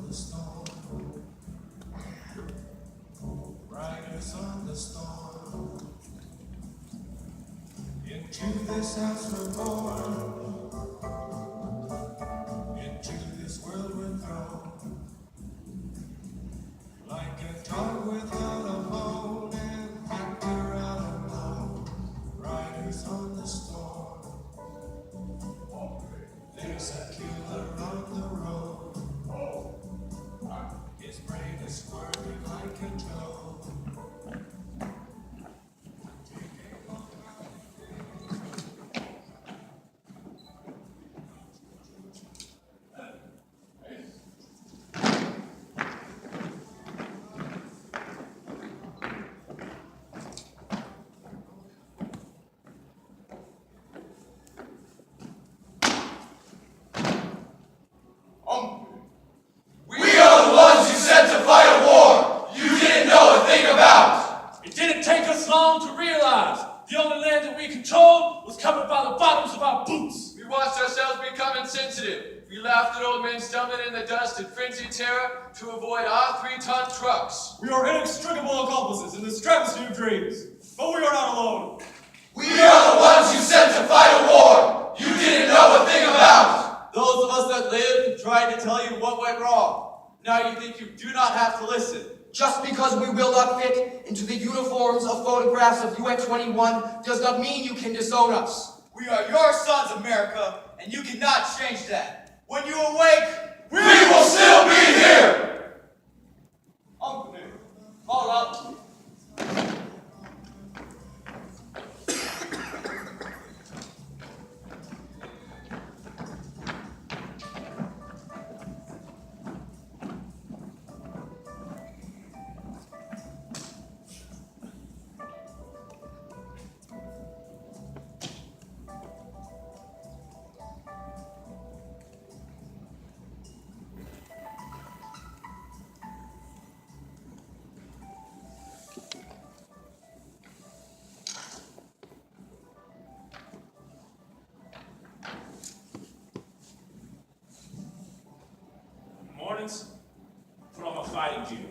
the storm. Riders on the storm. Into this house we're born. Into this world we're thrown. Like a dog without a bone and actor out alone. Riders on the storm. There's a killer on the road. His brain is squirming like a toad. To avoid our 3-ton trucks. We are inextricable accomplices in this travesty of dreams, but we are not alone. We are the ones you sent to fight a war you didn't know a thing about. Those of us that lived tried to tell you what went wrong. Now you think you do not have to listen. Just because we will not fit into the uniforms of photographs of UN-21 does not mean you can disown us. We are your sons, America, and you cannot change that. When you awake, we will still be here! Hold up. Put on my fighting gear.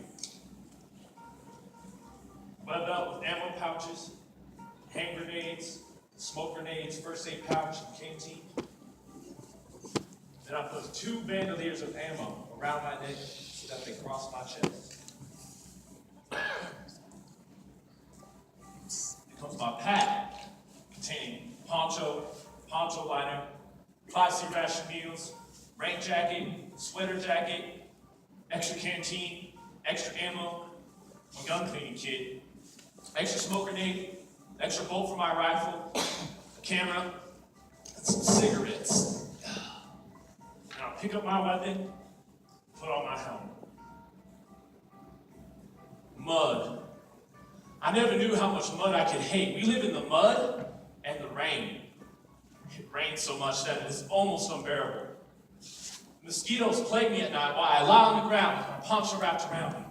Webbed up with ammo pouches, hand grenades, smoke grenades, first aid pouch, and canteen. Then I put 2 bandoliers of ammo around my neck so that they cross my chest. It comes my pack containing poncho liner, 5C ration meals, rain jacket, sweater jacket, extra canteen, extra ammo, my gun cleaning kit, extra smoke grenade, extra bolt for my rifle, a camera, and some cigarettes. And I'll pick up my weapon, put on my helmet. Mud. I never knew how much mud I could hate. We live in the mud and the rain. It rains so much that it is almost unbearable. Mosquitoes plague me at night while I lie on the ground with my poncho wrapped around me.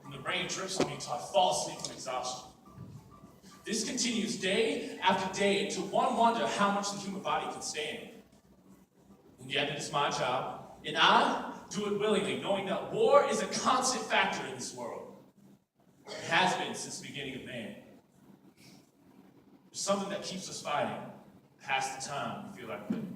And the rain drips on me until I fall asleep from exhaustion. This continues day after day until one wonders how much the human body can stand. And yet it is my job, and I do it willingly, knowing that war is a constant factor in this world. It has been since the beginning of man. There's something that keeps us fighting past the time we feel like living.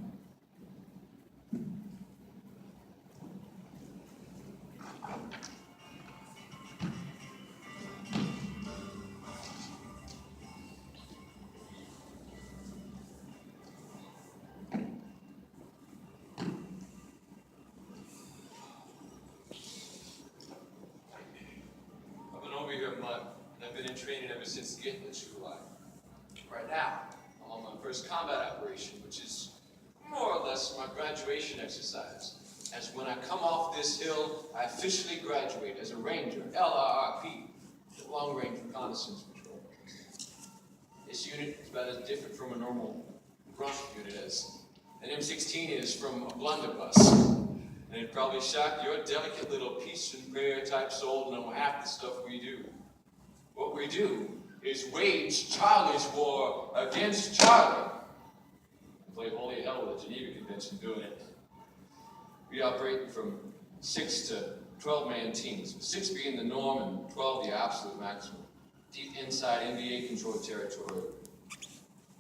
Training ever since getting to July. Right now, I'm on my first combat operation, which is more or less my graduation exercise. As when I come off this hill, I officially graduate as a Ranger, LRRP, Long Range Reconnaissance Patrol. This unit is about as different from a normal grunt unit as an M16 is from a blunderbuss. And it'd probably shock your delicate little peace and prayer type soul to know half the stuff we do. What we do is wage Charlie's war against Charlie. And play holy hell with the Geneva Convention doing it. We operate from 6 to 12 man teams, with 6 being the norm and 12 the absolute maximum. Deep inside NBA controlled territory.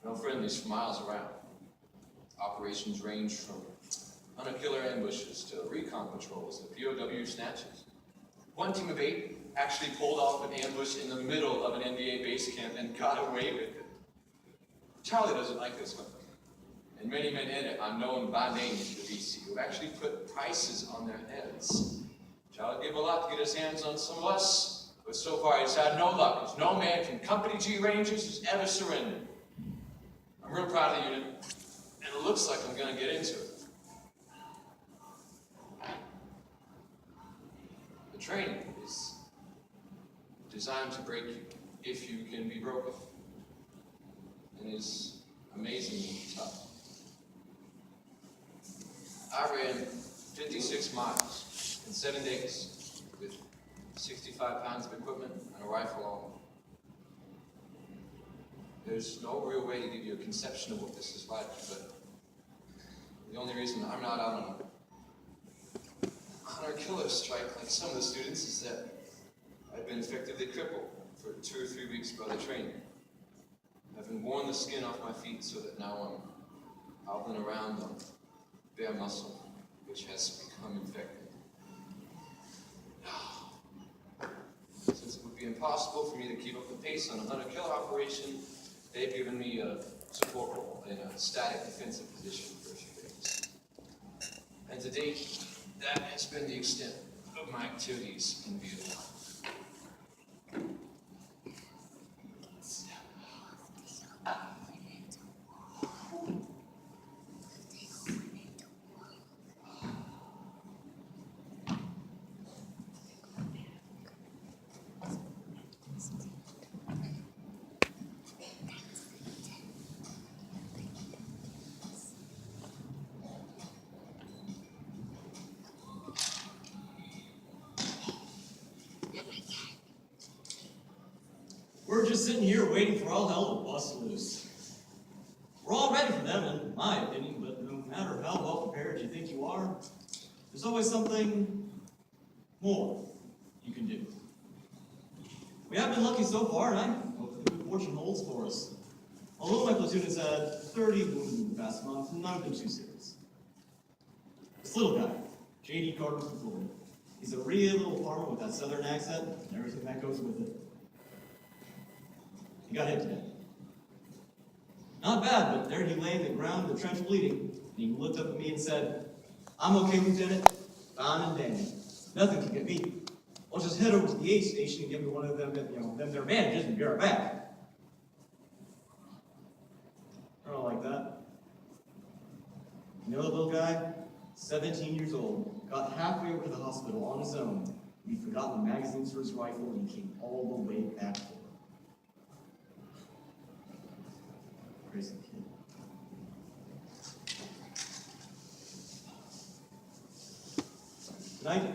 No friendlies for miles around. Operations range from hunter-killer ambushes to recon patrols to POW snatches. One team of 8 actually pulled off an ambush in the middle of an NBA base camp and got away with it. Charlie doesn't like this one. And many men in it are known by name to the VC who actually put prices on their heads. Charlie gave a lot to get his hands on some of us, but so far he's had no luck, as no man from Company G Rangers has ever surrendered. I'm real proud of the unit, and it looks like I'm going to get into it. The training is designed to break you if you can be broken, and is amazingly tough. I ran 56 miles in 7 days with 65 pounds of equipment and a rifle only. There's no real way to give you a conception of what this is like, but the only reason I'm not out on a hunter-killer strike like some of the students is that I've been effectively crippled for 2 or 3 weeks by the training. I've been worn the skin off my feet so that now I'm hobbling around on bare muscle, which has become infected. Since it would be impossible for me to keep up the pace on a hunter-killer operation, they've given me a support role in a static defensive position for a few days. And to date, that has been the extent of my activities in Vietnam. We're just sitting here waiting for all hell to bust loose. We're all ready for them, in my opinion, but no matter how well prepared you think you are, there's always something more you can do. We have been lucky so far, and I hope that the good fortune holds for us. Although my platoon has had 30 wounded in the past month, none of them too serious. This little guy, J.D. Carter from Florida, he's a real little farmer with that southern accent and everything that goes with it. He got hit today. Not bad, but there he lay in the ground in the trench bleeding, and he looked up at me and said, "I'm okay, Lieutenant. Fine and dandy. Nothing can get me. I'll just head over to the aid station and give me one of them, them their bandages and be right back." I don't like that. You know the little guy? 17 years old. Got halfway over to the hospital on his own. He'd forgotten the magazines for his rifle, and he came all the way back for it. Crazy kid. Tonight,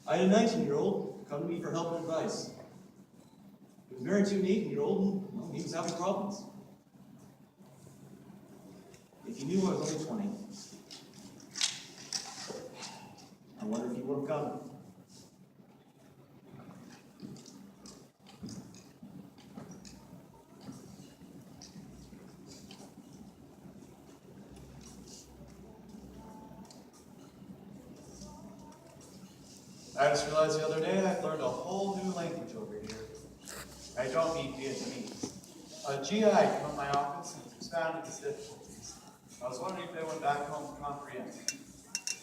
I had a 19-year-old come to me for help and advice. He was married to an 18-year-old, and well, he was having problems. If he knew I was only 20, I wonder if he would have come. I just realized the other day I've learned a whole new language over here. I don't mean Vietnamese. A GI came in my office and expounded his difficulties. I was wondering if they went back home to comprehend.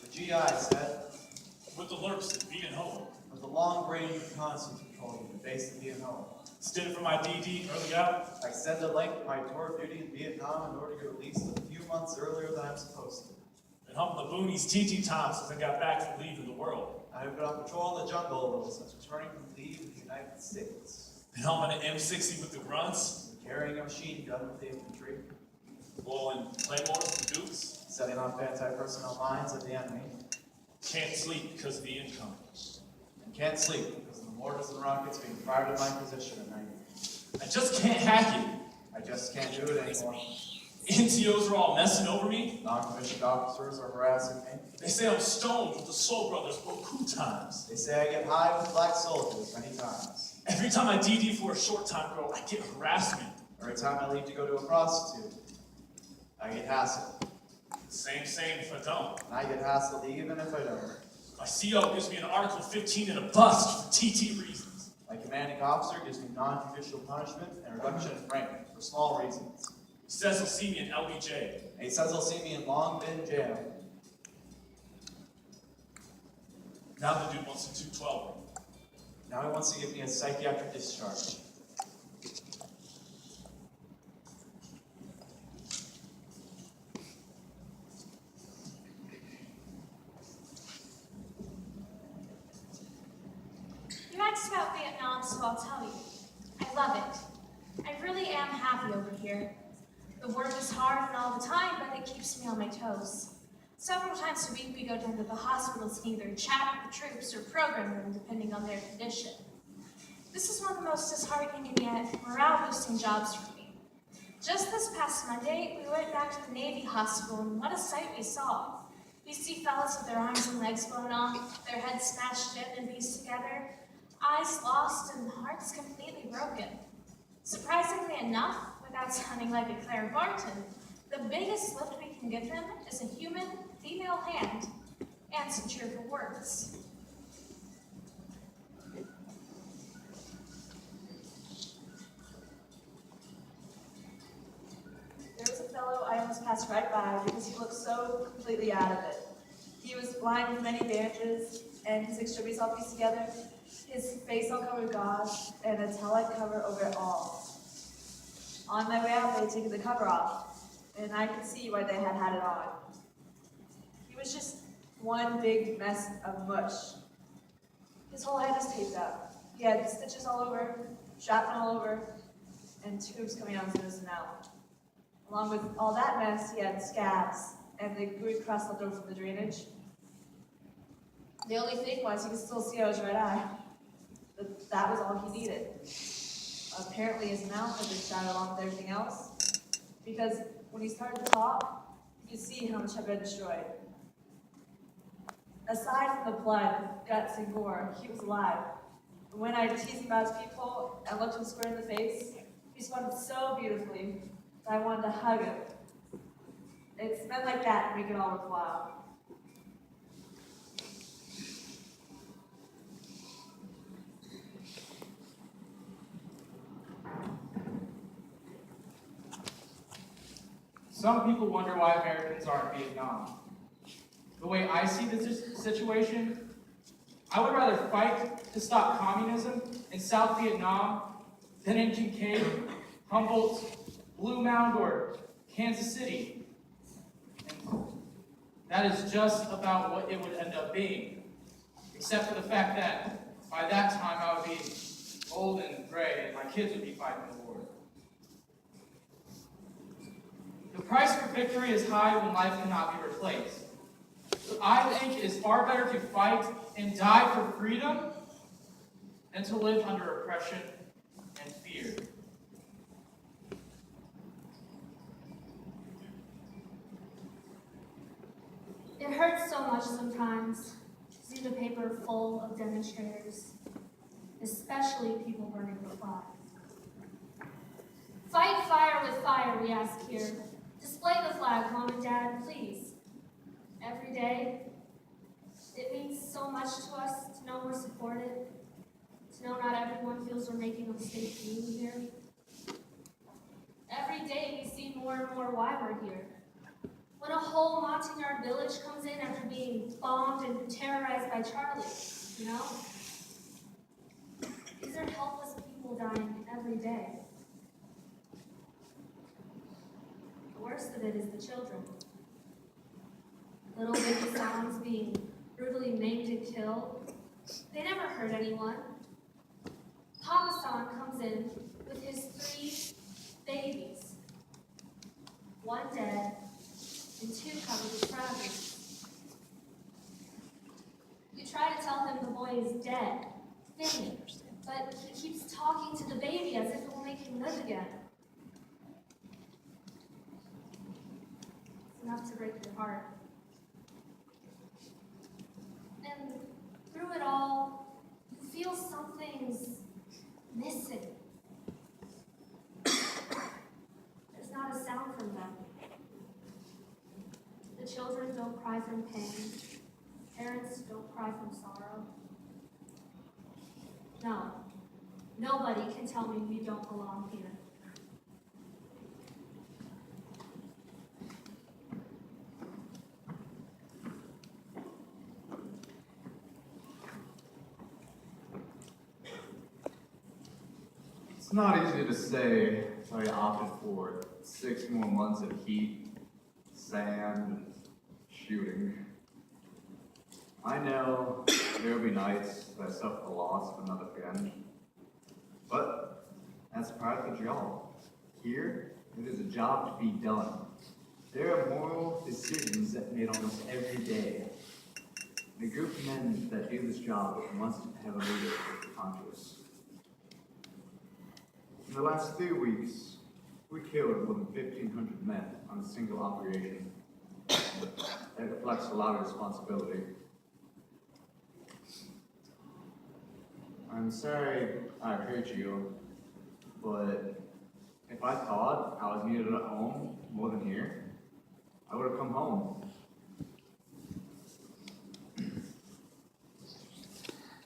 The GI said, With the lurks at Viet Ho. with the long-range reconnaissance patrol unit based in Vietnam, Stood for my DD early out. I send a link to my tour of duty in Vietnam in order to get released a few months earlier than I'm supposed to. Been humping the boonies TT times since I got back from leaving the world. I've been on patrol in the jungle since returning from leave in the United States. Been humping an M60 with the grunts. Carrying a machine gun with the infantry. Blowing claymores and dukes. Setting off anti-personnel mines at the enemy. Can't sleep because of the income. And can't sleep because of the mortars and rockets being fired at my position at night. I just can't hack it. I just can't do it anymore. NCOs are all messing over me. Non-commissioned officers are harassing me. They say I'm stoned with the Soul Brothers beaucoup times. They say I get high with black soldiers many times. Every time I DD for a short time, girl, I get harassment. Every time I leave to go to a prostitute, I get hassled. Same if I don't. And I get hassled even if I don't. My CO gives me an Article 15 and a bust for TT reasons. My commanding officer gives me non-judicial punishment and reduction in rank for small reasons. He says he'll see me in LBJ. And he says he'll see me in Long Bin jail. Now the dude wants a 212. Now he wants to give me a psychiatric discharge. You asked about Vietnam, so I'll tell you. I love it. I really am happy over here. The work is hard and all the time, but it keeps me on my toes. Several times a week we go down to the hospitals and either chat with the troops or program them depending on their condition. This is one of the most disheartening and yet morale-boosting jobs for me. Just this past Monday, we went back to the Navy hospital and what a sight we saw. We see fellas with their arms and legs blown off, their heads smashed in and pieced together, eyes lost and hearts completely broken. Surprisingly enough, without sounding like a clairvoyant, the biggest lift we can give them is a human female hand and some cheerful words. There was a fellow I almost passed right by because he looked so completely out of it. He was blind with many bandages, and his extremities all pieced together, his face all covered with gauze, and a towel-like cover over it all. On my way out, they had taken the cover off, and I could see why they had had it on. He was just one big mess of mush. His whole head was taped up. He had stitches all over, shrapnel all over, and tubes coming out of his nose and mouth. Along with all that mess, he had scabs and the gooey crust left over from the drainage. The only thing was he could still see out his right eye, but that was all he needed. Apparently his mouth had been shot along with everything else, because when he started to talk, you could see how much had been destroyed. Aside from the blood, guts, and gore, he was alive. And when I teased him about his peephole and looked him square in the face, he responded so beautifully that I wanted to hug him. It's men like that that make it all worthwhile. Some people wonder why Americans are in Vietnam. The way I see this situation, I would rather fight to stop communism in South Vietnam than in Kincaid, Humboldt, Blue Mound, or Kansas City. And that is just about what it would end up being, except for the fact that by that time I would be old and gray and my kids would be fighting the war. The price for victory is high when life cannot be replaced. So I think it is far better to fight and die for freedom than to live under oppression and fear. It hurts so much sometimes to see the paper full of demonstrators, especially people burning the flag. Fight fire with fire, we ask here. Display the flag, Mom and Dad, please. Every day, it means so much to us to know we're supported, to know not everyone feels we're making a mistake being here. Every day, we see more and more why we're here. When a whole Montagnard village comes in after being bombed and terrorized by Charlie, you know? These are helpless people dying every day. The worst of it is the children. Little baby Sons being brutally maimed and killed. They never hurt anyone. Papa San comes in with his 3 babies. 1 dead, and 2 covered with fragments. You try to tell him the boy is dead, finished, but he keeps talking to the baby as if it will make him live again. enough to break your heart. And through it all, you feel something's missing. There's not a sound from them. The children don't cry from pain. Parents don't cry from sorrow. No, nobody can tell me we don't belong here. It's not easy to say how I opted for 6 more months of heat, sand, and shooting. I know there will be nights that I suffer the loss of another friend, but that's part of the job. Here, it is a job to be done. There are moral decisions that made almost every day. The group of men that do this job must have a leader with the conscience. In the last 3 weeks, we killed more than 1,500 men on a single operation. That reflects a lot of responsibility. I'm sorry I hurt you, but if I thought I was needed at home more than here, I would have come home.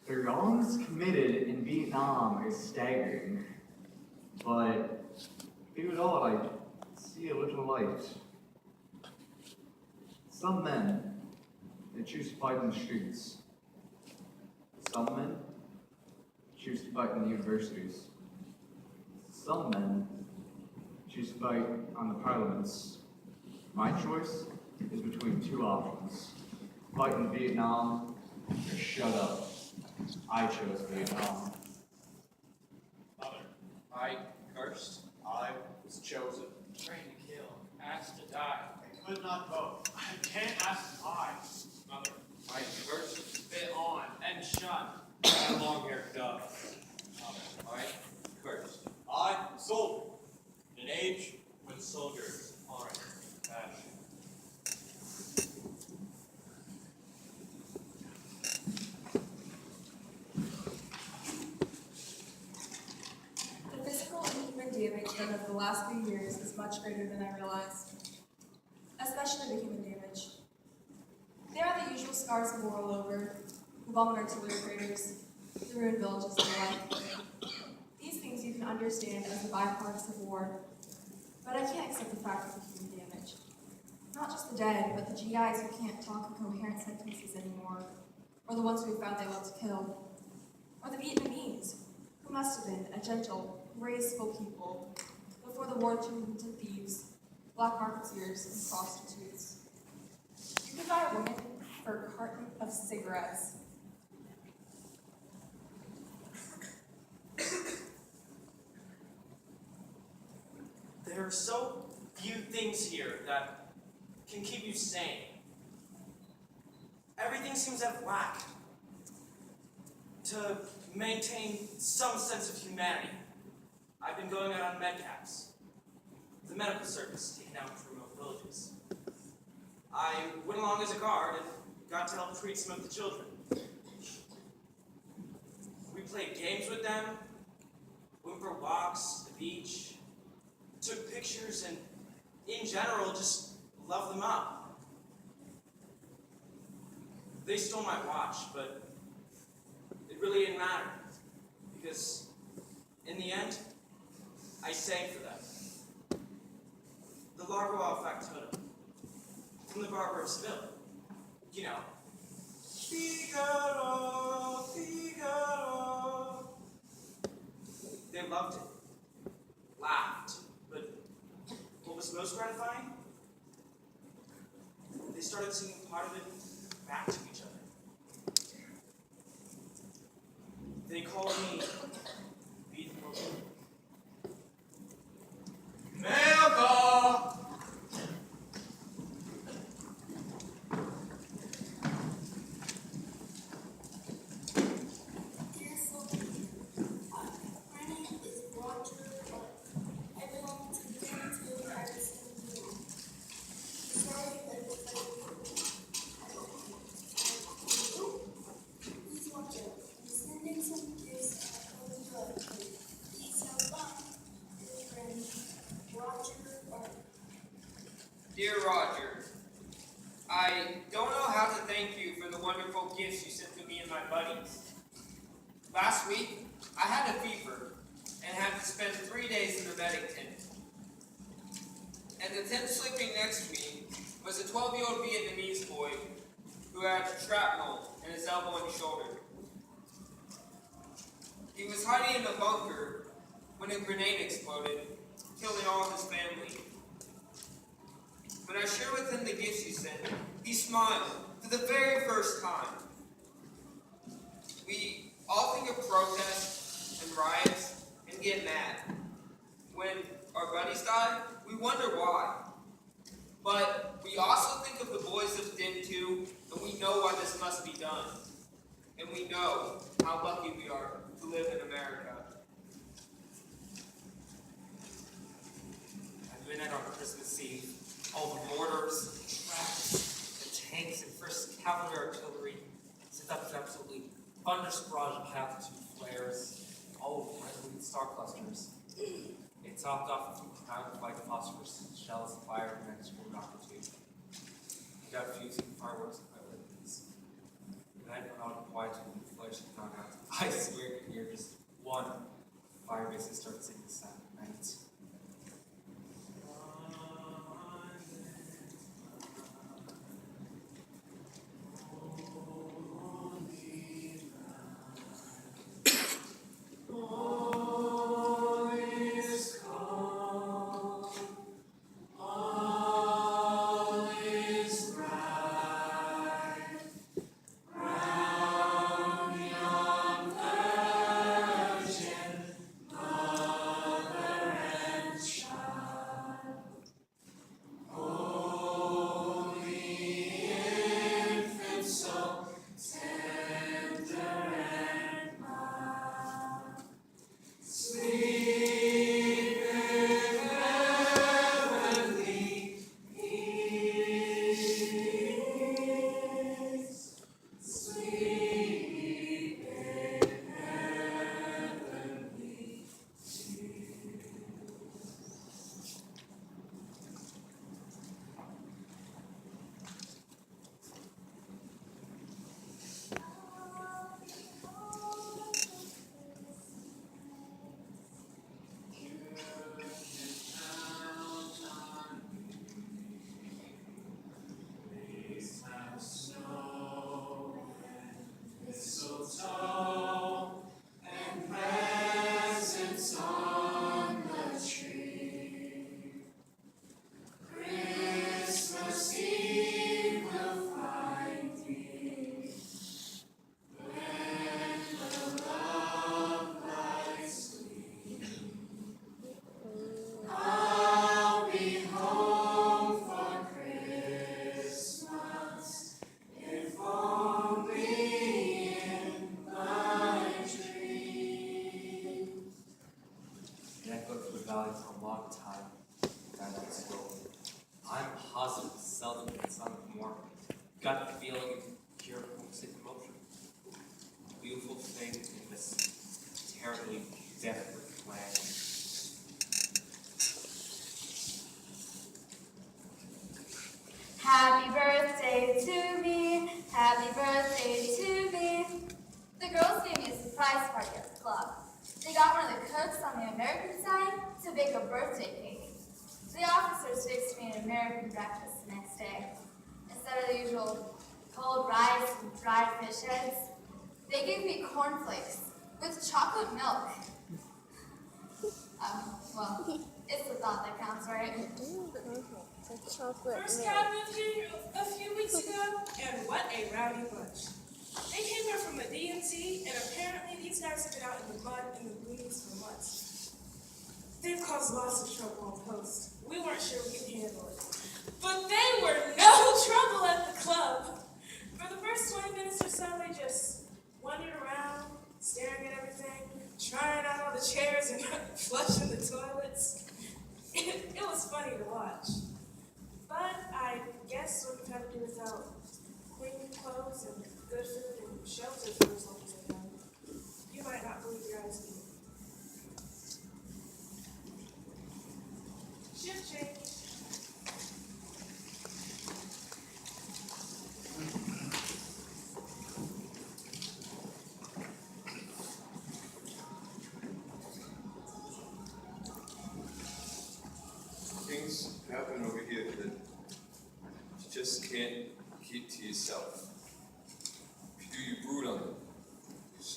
The wrongs committed in Vietnam is staggering, but through it all, I see a little light. Some men, they choose to fight in the streets. Some men choose to fight in the universities. Some men choose to fight on the parliaments. My choice is between 2 options. Fight in Vietnam or shut up. I chose Vietnam. Father, I cursed. I was chosen. Trained to kill, asked to die. I could not vote. I can't ask why. Mother, I cursed. Spit on and shun. My long-haired dove. Father, I cursed. I am a soldier, in an age when soldiers aren't fashion. The physical and human damage done over the last few years is much greater than I realized, especially the human damage. There are the usual scars of war all over, the bomb and artillery craters, the ruined villages and the like. These things you can understand as the byproducts of war, but I can't accept the fact of the human damage. Not just the dead, but the GIs who can't talk in coherent sentences anymore, or the ones we found they love to kill, or the Vietnamese, who must have been a gentle, graceful people before the war turned into thieves, black marketeers, and prostitutes. You could buy a woman for a carton of cigarettes. There are so few things here that can keep you sane. Everything seems out of whack. To maintain some sense of humanity, I've been going out on medcaps. The medical service taken out to remote villages. I went along as a guard and got to help treat some of the children. We played games with them, went for walks, the beach, took pictures, and in general, just loved them up. They stole my watch, but it really didn't matter, because in the end, I sang for them. The Largo al Factotum, from the Barber of Seville. You know, Figaro, Figaro. They loved it, laughed, but what was most gratifying? They started singing part of it back to each other. They called me Beautiful. Melba! Dear soldier, my name is Roger Buck. I belong to the Military Private School. The story gifts you sent to me and my buddies. Last week, I had a fever and had to spend 3 days in the medic tent. And the tent sleeping next to me was a 12-year-old Vietnamese boy who had shrapnel in his elbow and shoulder. He was hiding in a bunker when a grenade exploded, killing all of his family. When I shared with him the gifts you sent, he smiled for the very first time. We all think of protests and riots and get mad. When our buddies die, we wonder why. But we also think of the boys of DIN 2, and we know why this must be done. And we know how lucky we are to live in America. At midnight on Christmas Eve, all the mortars, tracks, the tanks, and 1st Cavalry Artillery sent up an absolutely thunderous barrage of half-two flares, all with resolute star clusters. It topped off with 2 clouds of white phosphorus shells fired from an extreme rocket tube. We got fusing fireworks and fireworks. The night went on quiet and the flares had gone out. I swear you could hear just one fire bases start singing the sound of night. Got the feeling of pure homesick emotion. A beautiful thing in this terribly death-ridden land. Happy birthday to me, happy birthday to me. The girls gave me a surprise party at the club. They got one of the cooks on the American side to bake a birthday cake. The officers fixed me an American breakfast the next day. Instead of the usual cold rice and fried fish heads, they gave me cornflakes with chocolate milk. Well, it's the thought that counts, right? First got moved here a few weeks ago, and what a rowdy bunch. They came here from the DNC, and apparently these guys have been out in the mud and the boonies for months. They've caused lots of trouble on post. We weren't sure we could handle it. But they were no trouble at the club. For the first 20 minutes or so, they just wandered around, staring at everything, trying out all the chairs and flushing the toilets. It was funny to watch. But I guess what we've had to do without clean clothes and good food and shelter for as long as they've done. You might not believe your eyes either. Shift change.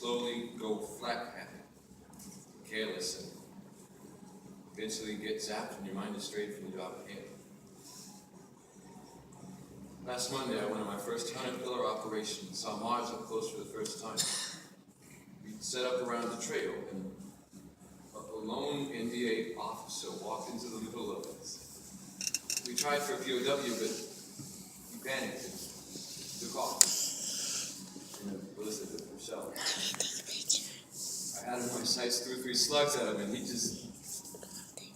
slowly go flat-handed, careless, and eventually get zapped and your mind is strayed from the job at hand. Last Monday, I went on my first 100-pillar operation and saw Mars up close for the first time. We set up around the trail, and a lone NDA officer walked into the middle of us. We tried for a POW, but he panicked and took off. And Elizabeth herself. I had him in my sights, threw 3 slugs at him, and he just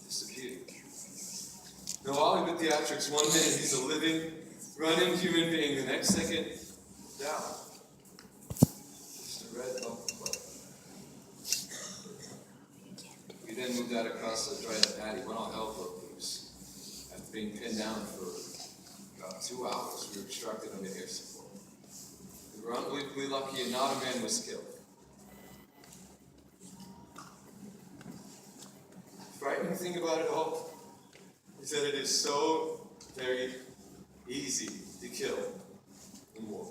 disappeared. Now, while we with theatrics, one minute he's a living, running human being, the next second, down. Just a red lump of blood. We then moved out across the dry patty when all hell broke loose. After being pinned down for about 2 hours, we were extracted under air support. We were unbelievably lucky and not a man was killed. The frightening thing about it all is that it is so very easy to kill in war.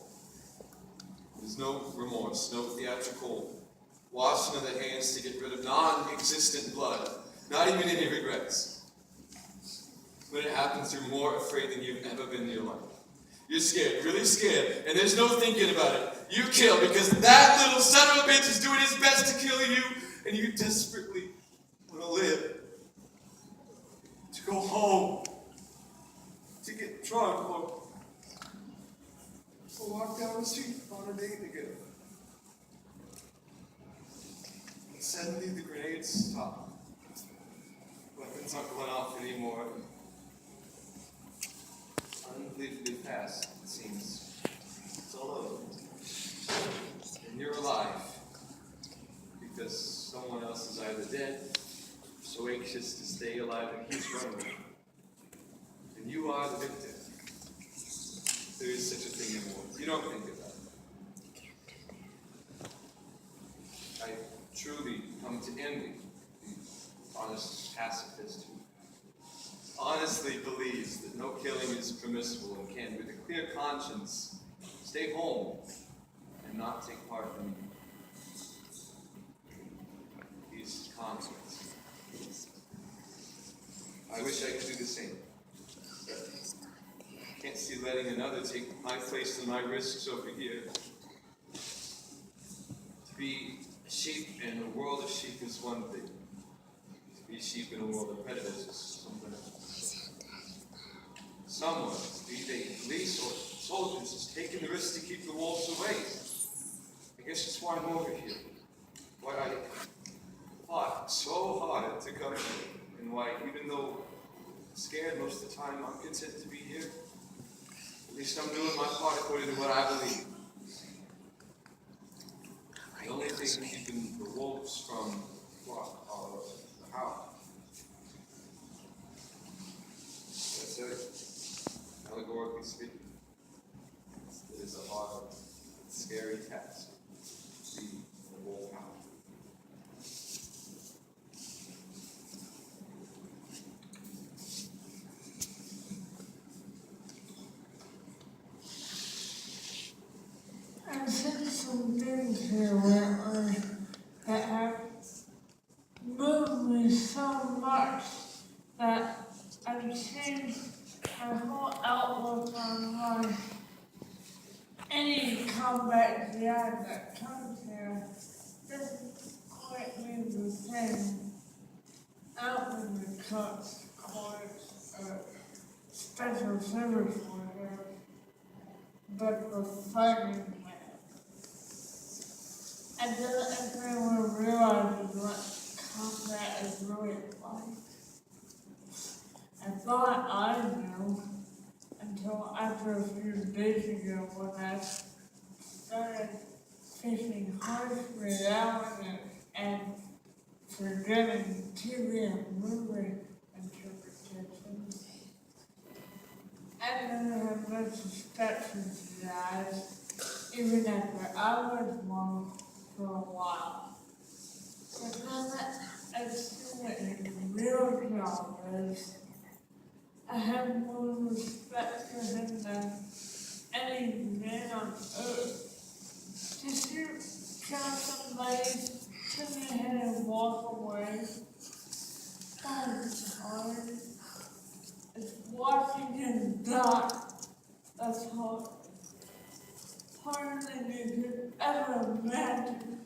There's no remorse, no theatrical washing of the hands to get rid of non-existent blood, not even any regrets. When it happens, you're more afraid than you've ever been in your life. You're scared, really scared, and there's no thinking about it. You kill because that little son of a bitch is doing his best to kill you, and you desperately want to live, to go home, to get drunk, or walk down the street on a date together. And suddenly the grenades stop. Weapons aren't going off anymore. Unbelievably fast, it seems. It's all over. And you're alive because someone else is either dead, so anxious to stay alive and keeps running. And you are the victim. There is such a thing in war. You don't think about it. I truly come to envy the honest pacifist who honestly believes that no killing is permissible and can, with a clear conscience, stay home and not take part in these conflicts. I wish I could do the same. I can't see letting another take my place and my risks over here. To be a sheep in a world of sheep is one thing. To be sheep in a world of predators is something else. Someone, be they police or soldiers, is taking the risk to keep the wolves away. I guess that's why I'm over here. Why I fought so hard to come here. And why, even though I'm scared most of the time, I'm content to be here. At least I'm doing my part according to what I believe. The only thing keeping the wolves from flock are the howl. That's it. Allegorically speaking, it is a hard, scary task to be a wolf hound. I said some things here lately that have moved me so much that I've changed my whole outlook on life. Any combat GI that comes here doesn't quite mean the same out in the cuts, courts, special service workers, but the fighting man. I don't think everyone realizes what combat is really like. I thought I knew until after a few days ago when I started facing harsh reality and forgetting TV and movie interpretations. I never had much respect for GIs, even after I was one for a while. But now that I see what his real job is, I have more respect for him than any man on earth. To see tell somebody to turn their head and walk away. God, it's hard. It's watching him die. That's hard. Harder than you could ever imagine.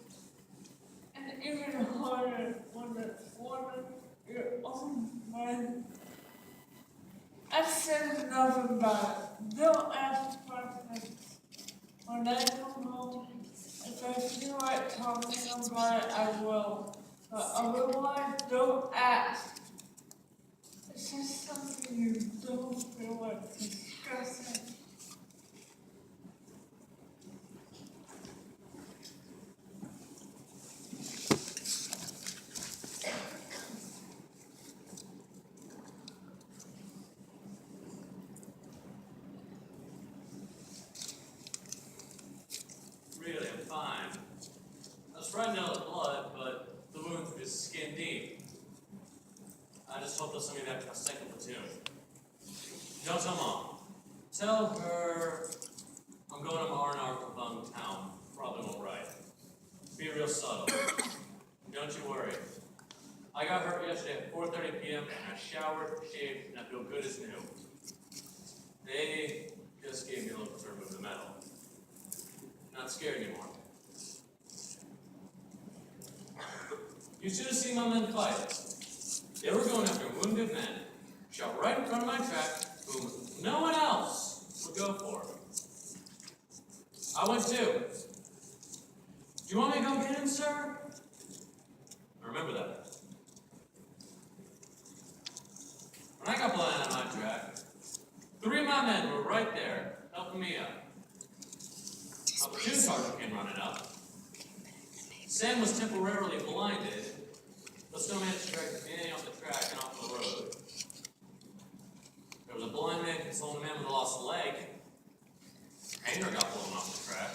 And even harder when it's one of your own men. I said enough about it. Don't ask questions. When I come home, if I feel like talking about it, I will. But otherwise, don't ask. It's just something you don't feel like discussing. Really, I'm fine. I was frightened out of blood, but the wound is skin deep. I just hope they'll send me back to my second platoon. Don't tell Mom. Tell her I'm going to R&R Kabung town. Probably won't write. Be real subtle. Don't you worry. I got hurt yesterday at 4:30 p.m. and I showered, shaved, and I feel good as new. They just gave me a little to remove the metal. Not scared anymore. You should have seen my men fight. They were going after wounded men, shot right in front of my track, whom no one else would go for. I went too. Do you want me to go get him, sir? Remember that. When I got blind on my track, 3 of my men were right there, helping me up. My platoon sergeant came running up. Sam was temporarily blinded, but still managed to drag me off the track and off the road. There was a blind man consoling a man with a lost leg. Hanger got blown off the track.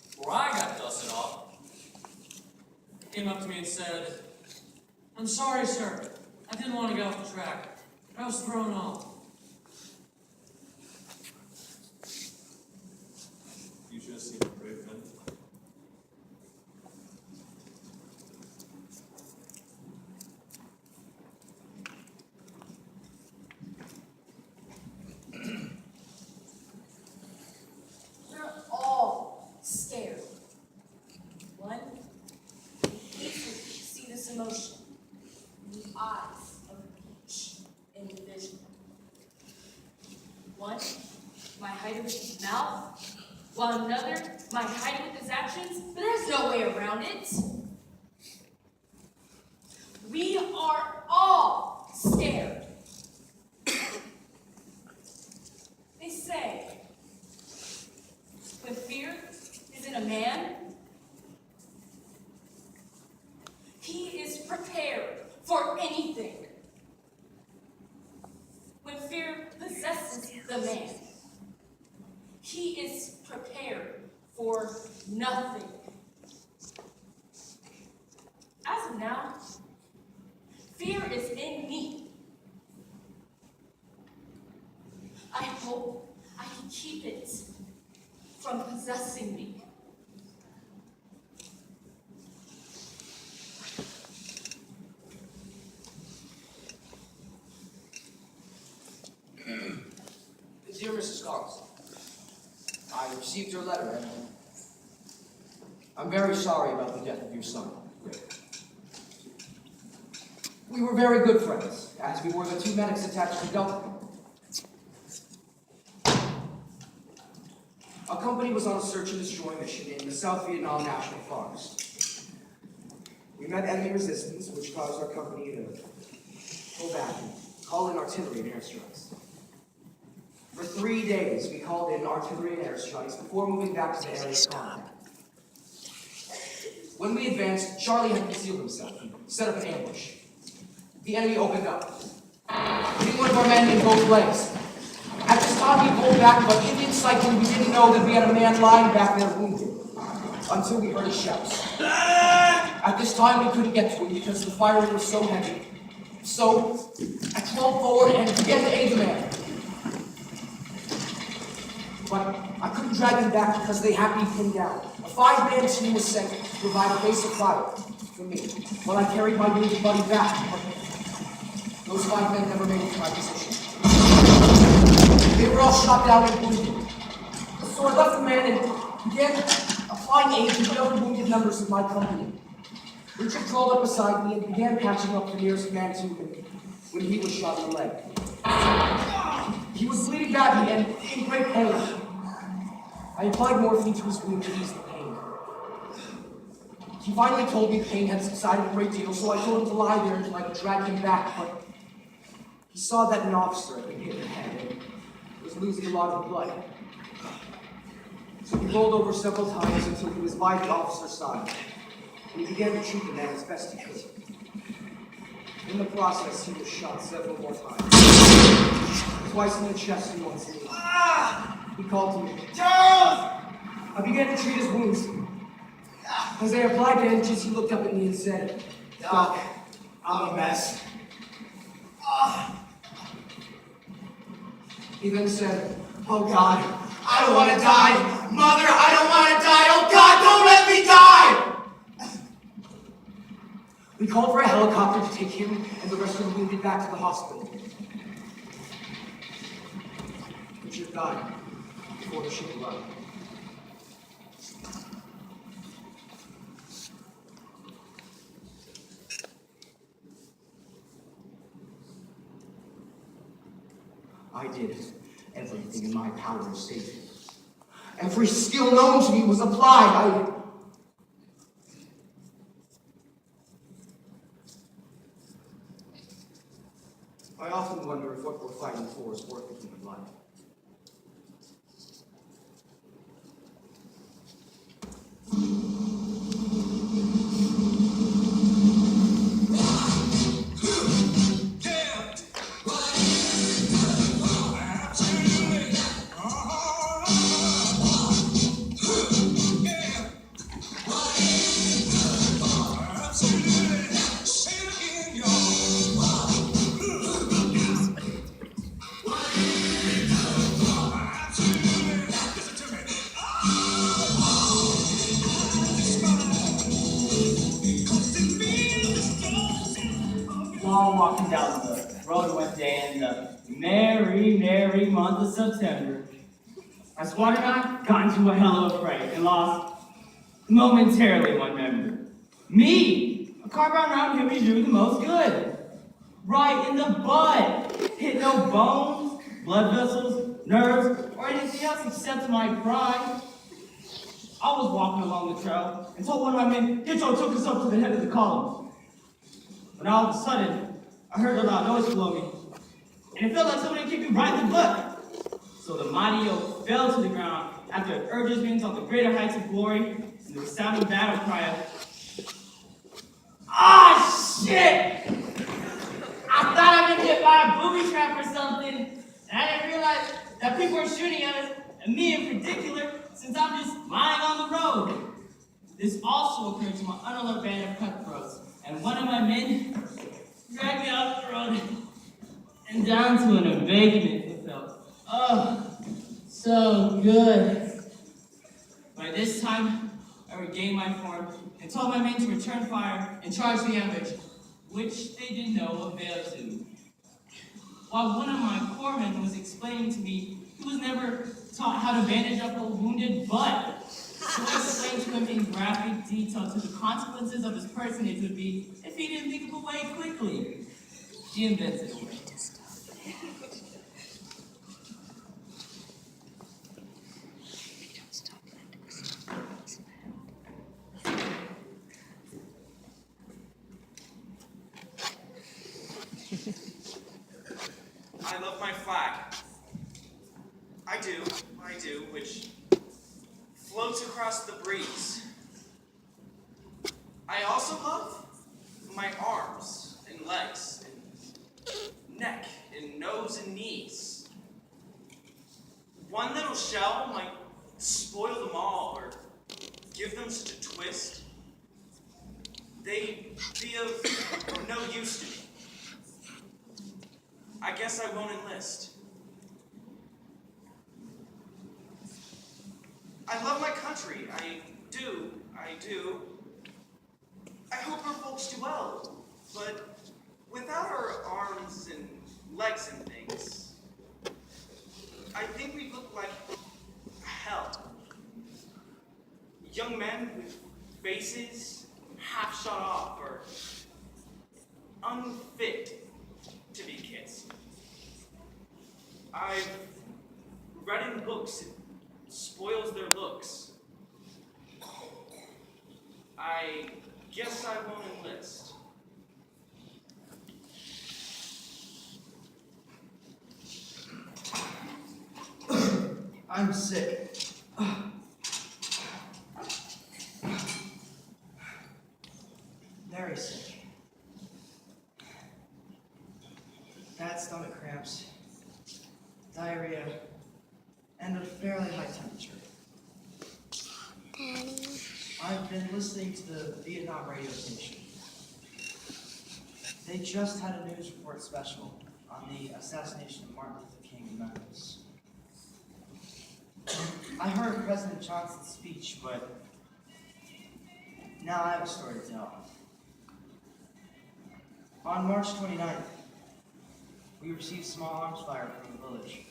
Before I got dusted off, he came up to me and said, "I'm sorry, sir. I didn't want to get off the track. I was thrown off." You should have seen the brave men. We're all scared. One, we hate to see this emotion in the eyes of each individual. One might hide it with his mouth, while another might hide it with his actions, but there's no way around it. We are all scared. They say, when fear is in a man, he is prepared for anything. When fear possesses the man, he is prepared for nothing. As of now, fear is in me. I hope I can keep it from possessing me. Dear Mrs. Carlson, I received your letter and I'm very sorry about the death of your son, Rick. We were very good friends, as we were the 2 medics attached to Delta. Our company was on a search and destroy mission in the South Vietnam National Forest. We met enemy resistance, which caused our company to pull back and call in artillery and airstrikes. For 3 days, we called in artillery and airstrikes before moving back to the area of combat. When we advanced, Charlie had concealed himself and set up an ambush. The enemy opened up, hitting one of our men in both legs. At this time, we pulled back, but in the cycling, we didn't know that we had a man lying back there wounded, until we heard his shouts. At this time, we couldn't get to him because the firing was so heavy. So, I crawled forward and began to aid the man. But I couldn't drag them back because they had me pinned down. A 5-man team was sent to provide a base of fire for me while I carried my wounded buddy back. But those 5 men never made it to my position. They were all shot down and wounded. So I left the man and began applying aid to the other wounded members of my company. Richard crawled up beside me and began patching up the nearest man to him when he was shot in the leg. He was bleeding badly and in great pain. I applied morphine to his wound to ease the pain. He finally told me pain had subsided a great deal, so I told him to lie there until I could drag him back, but he saw that an officer had been hit in the head and was losing a lot of blood. So he rolled over several times until he was by the officer's side, and he began to treat the man as best he could. In the process, he was shot several more times. Twice in the chest and once in the eye. He called to me, "Charles!" I began to treat his wounds. As I applied bandages, he looked up at me and said, "Doc, I'm a mess." He then said, "Oh God, I don't want to die. Mother, I don't want to die. Oh God, don't let me die!" We called for a helicopter to take him and the rest of the wounded back to the hospital. Richard died before the ship arrived. I did everything in my power to save him. Every skill known to me was applied. I often wonder if what we're fighting for is worth the human life. While walking down the road one day in the merry month of September, my squad and I got into a hell of a fray and lost momentarily one member. Me! A car-bound round hit me doing the most good. Right in the butt. Hit no bones, blood vessels, nerves, or anything else except my pride. I was walking along the trail and told one of my men, "Hitcho took us up to the head of the column." When all of a sudden, I heard a loud noise below me, and it felt like somebody kicked me right in the butt. So the mighty oak fell to the ground after it urged me on the greater heights of glory, and the resounding battle cry of, "Ah, shit! I thought I'd been hit by a booby trap or something, and I didn't realize that people were shooting at us, and me in particular, since I'm just lying on the road." This also occurred to my unalert band of cutthroats, and one of my men dragged me off the road and down to an embankment that felt, oh, so good. By this time, I regained my form and told my men to return fire and charge the ambush, which they did no avail to. While one of my corpsmen was explaining to me he was never taught how to bandage up a wounded butt, so I explained to him in graphic detail to the consequences of his personage would be if he didn't think of a way quickly. He invented a way. I love my flag. I do, which floats across the breeze. I also love my arms and legs and neck and nose and knees. One little shell might spoil them all or give them such a twist. They'd be of no use to me. I guess I won't enlist. I love my country. I do. I hope our folks do well. But without our arms and legs and things, I think we look like hell. Young men with faces half shot off or unfit to be kissed. I've read in books it spoils their looks. I guess I won't enlist. I'm sick. Very sick. Bad stomach cramps, diarrhea, and a fairly high temperature. I've been listening to the Vietnam radio station. They just had a news report special on the assassination of Martin Luther King in Memphis. I heard President Johnson's speech, but now I have a story to tell. On March 29th, we received small arms fire from the village.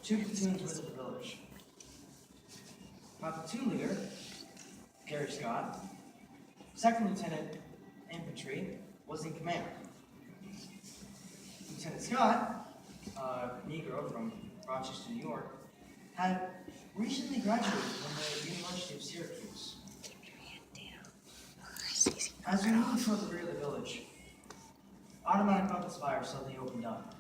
2 platoons were in the village. My platoon leader, Gary Scott, second lieutenant infantry, was in command. Lieutenant Scott, a Negro from Rochester, New York, had recently graduated from the University of Syracuse. As we moved toward the rear of the village, automatic weapons fire suddenly opened up.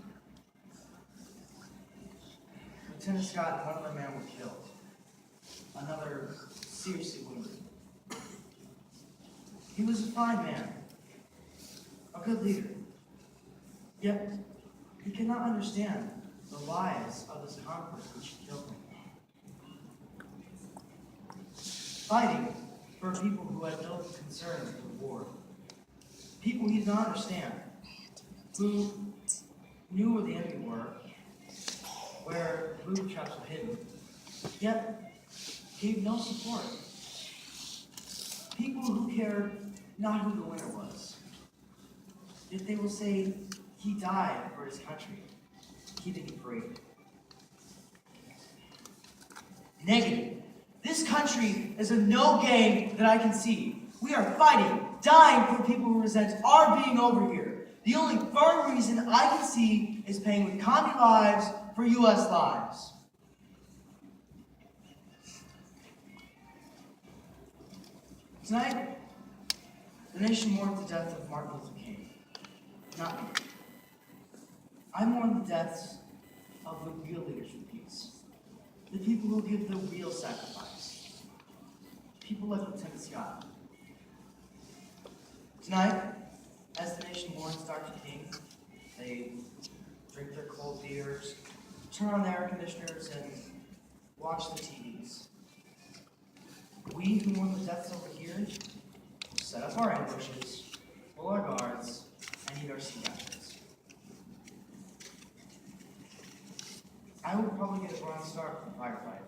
Lieutenant Scott and one other man were killed. Another seriously wounded. He was a fine man, a good leader. Yet, he could not understand the lies of this conflict which killed him. Fighting for people who had no concern with the war. People he did not understand, who knew where the enemy were, where booby traps were hidden, yet gave no support. People who cared not who the winner was. Yet they will say he died for his country, keeping it free. Negative. This country is a no game that I can see. We are fighting, dying for people who resent our being over here. The only firm reason I can see is paying with commie lives for U.S. lives. Tonight, the nation mourns the death of Martin Luther King. Not me. I mourn the deaths of the real leaders of peace. The people who give the real sacrifice. People like Lieutenant Scott. Tonight, as the nation mourns Dr. King, they drink their cold beers, turn on the air conditioners, and watch the TVs. We who mourn the deaths over here set up our ambushes, pull our guards, and eat our sea baskets. I will probably get a Bronze Star from firefight.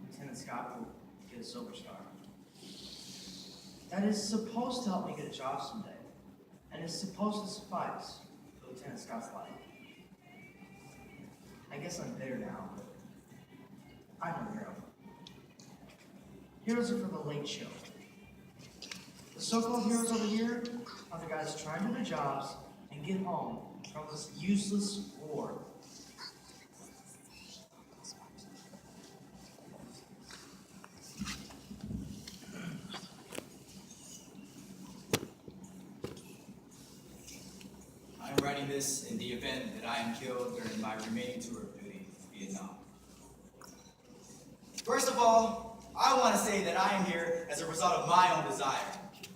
Lieutenant Scott will get a Silver Star. That is supposed to help me get a job someday, and is supposed to suffice for Lieutenant Scott's life. I guess I'm bitter now, but I'm a hero. Heroes are for the late show. The so-called heroes over here are the guys trying to do their jobs and get home from this useless war. I'm writing this in the event that I am killed during my remaining tour of duty in Vietnam. First of all, I want to say that I am here as a result of my own desire.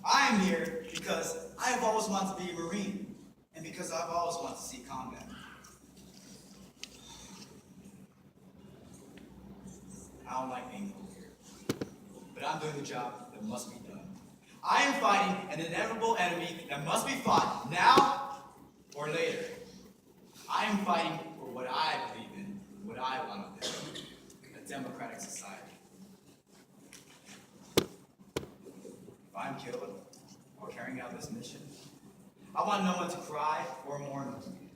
I am here because I have always wanted to be a Marine, and because I've always wanted to see combat. I don't like being over here, but I'm doing the job that must be done. I am fighting an inevitable enemy that must be fought now or later. I am fighting for what I believe in, what I want to do. a democratic society. If I'm killed or carrying out this mission, I want no one to cry or mourn with me.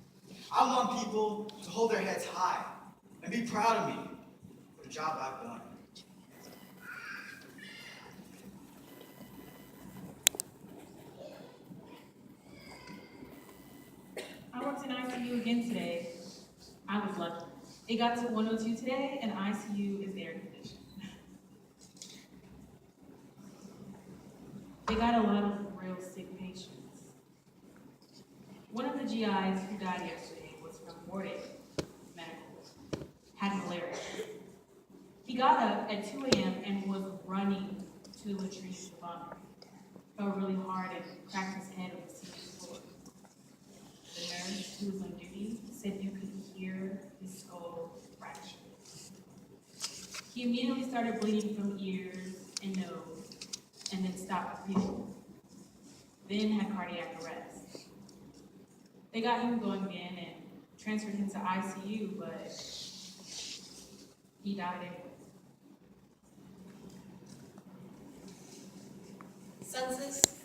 I want people to hold their heads high and be proud of me for the job I've done. I worked in ICU again today. I was lucky. It got to 102 today, and ICU is air conditioned. They got a lot of real sick patients. One of the GIs who died yesterday was from Mordic Medical, had malaria. He got up at 2 a.m. and was running to the latrine to vomit. Felt really hard and cracked his head on the cement floor. The nurse who was on duty said you could hear his skull fracture. He immediately started bleeding from ears and nose, and then stopped breathing. Then had cardiac arrest. They got him going again and transferred him to ICU, but he died anyway. Census